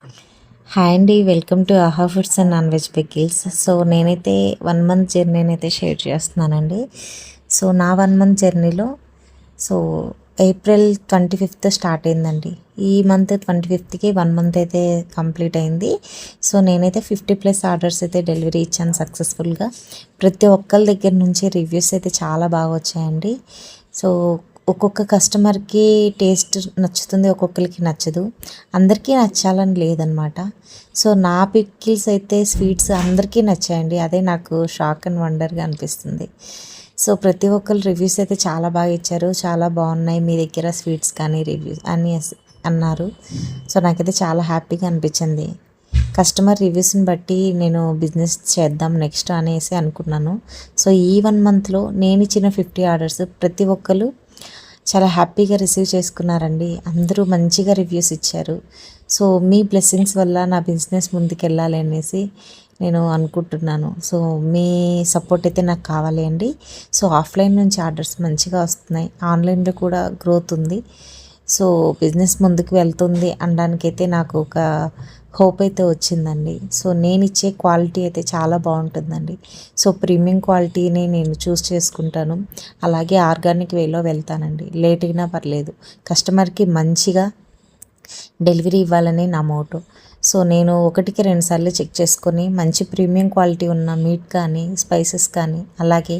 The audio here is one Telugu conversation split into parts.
హాయ్ అండి. వెల్కమ్ టు ఆహా foods and non veg pickles. So నేనైతే 1 మంత్ జర్నీనైతే షేర్ చేస్తున్నానండి. సో నా 1 మంత్ జర్నీలో సో ఏప్రిల్ 25th స్టార్ట్ అయిందండి. ఈ మంత్ 25థ్‌కి 1 మంత్ అయితే కంప్లీట్ అయింది. సో నేనైతే 50+ ఆర్డర్స్ అయితే డెలివరీ ఇచ్చాను సక్సెస్ఫుల్గా. ప్రతి ఒక్కరి దగ్గర నుంచి రివ్యూస్ అయితే చాలా బాగా వచ్చాయండి. సో ఒక్కొక్క కస్టమర్కి టేస్ట్ నచ్చుతుంది, ఒక్కొక్కరికి నచ్చదు. అందరికీ నచ్చాలని లేదనమాట. సో నా పికిల్స్ అయితే స్వీట్స్ అందరికీ నచ్చాయండి. అదే నాకు షాక్ అండ్ వండర్గా అనిపిస్తుంది. సో ప్రతి ఒక్కరు రివ్యూస్ అయితే చాలా బాగా ఇచ్చారు. చాలా బాగున్నాయి మీ దగ్గర స్వీట్స్ కానీ రివ్యూస్ అని అన్నారు. సో నాకైతే చాలా హ్యాపీగా అనిపించింది. కస్టమర్ రివ్యూస్ని బట్టి నేను బిజినెస్ చేద్దాం నెక్స్ట్ అనేసి అనుకున్నాను. సో ఈ 1 మంత్లో నేను ఇచ్చిన 50 ఆర్డర్స్ ప్రతి ఒక్కరు చాలా హ్యాపీగా రిసీవ్ చేసుకున్నారండి. అందరూ మంచిగా రివ్యూస్ ఇచ్చారు. సో మీ బ్లెస్సింగ్స్ వల్ల నా బిజినెస్ ముందుకెళ్ళాలి అనేసి నేను అనుకుంటున్నాను. సో మీ సపోర్ట్ అయితే నాకు కావాలి అండి. సో ఆఫ్లైన్ నుంచి ఆర్డర్స్ మంచిగా వస్తున్నాయి, ఆన్లైన్లో కూడా గ్రోత్ ఉంది. సో బిజినెస్ ముందుకు వెళ్తుంది అనడానికైతే నాకు ఒక హోప్ అయితే వచ్చిందండి. సో నేను ఇచ్చే క్వాలిటీ అయితే చాలా బాగుంటుందండి. సో ప్రీమియం క్వాలిటీని నేను చూస్ చేసుకుంటాను. అలాగే ఆర్గానిక్ వేలో వెళ్తానండి. లేట్ అయినా పర్లేదు, కస్టమర్కి మంచిగా డెలివరీ ఇవ్వాలని నా మోటో. సో నేను 1కి 2 సార్లు చెక్ చేసుకొని మంచి ప్రీమియం క్వాలిటీ ఉన్న మీట్ కానీ, స్పైసెస్ కానీ, అలాగే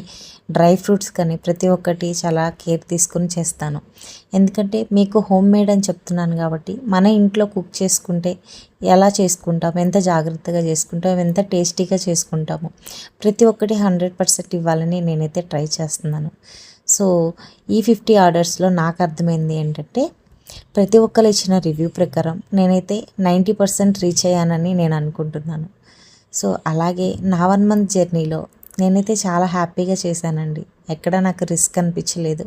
డ్రై ఫ్రూట్స్ కానీ ప్రతి ఒక్కటి చాలా కేర్ తీసుకొని చేస్తాను. ఎందుకంటే మీకు హోమ్ మేడ్ అని చెప్తున్నాను కాబట్టి మన ఇంట్లో కుక్ చేసుకుంటే ఎలా చేసుకుంటాము, ఎంత జాగ్రత్తగా చేసుకుంటాము, ఎంత టేస్టీగా చేసుకుంటాము, ప్రతి ఒక్కటి 100% ఇవ్వాలని నేనైతే ట్రై చేస్తున్నాను. సో ఈ 50 ఆర్డర్స్లో నాకు అర్థమైంది ఏంటంటే ప్రతి ఒక్కరు ఇచ్చిన రివ్యూ ప్రకారం నేనైతే 90% రీచ్ అయ్యానని నేను అనుకుంటున్నాను. సో అలాగే నా 1 మంత్ జర్నీలో నేనైతే చాలా హ్యాపీగా చేశానండి. ఎక్కడ నాకు రిస్క్ అనిపించలేదు.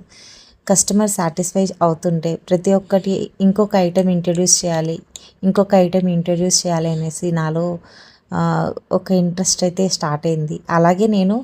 కస్టమర్ సాటిస్ఫై అవుతుంటే ప్రతి ఒక్కటి ఇంకొక ఐటెం ఇంట్రడ్యూస్ చేయాలి, ఇంకొక ఐటెం ఇంట్రడ్యూస్ చేయాలి అనేసి నాలో ఒక ఇంట్రెస్ట్ అయితే స్టార్ట్ అయింది. అలాగే నేను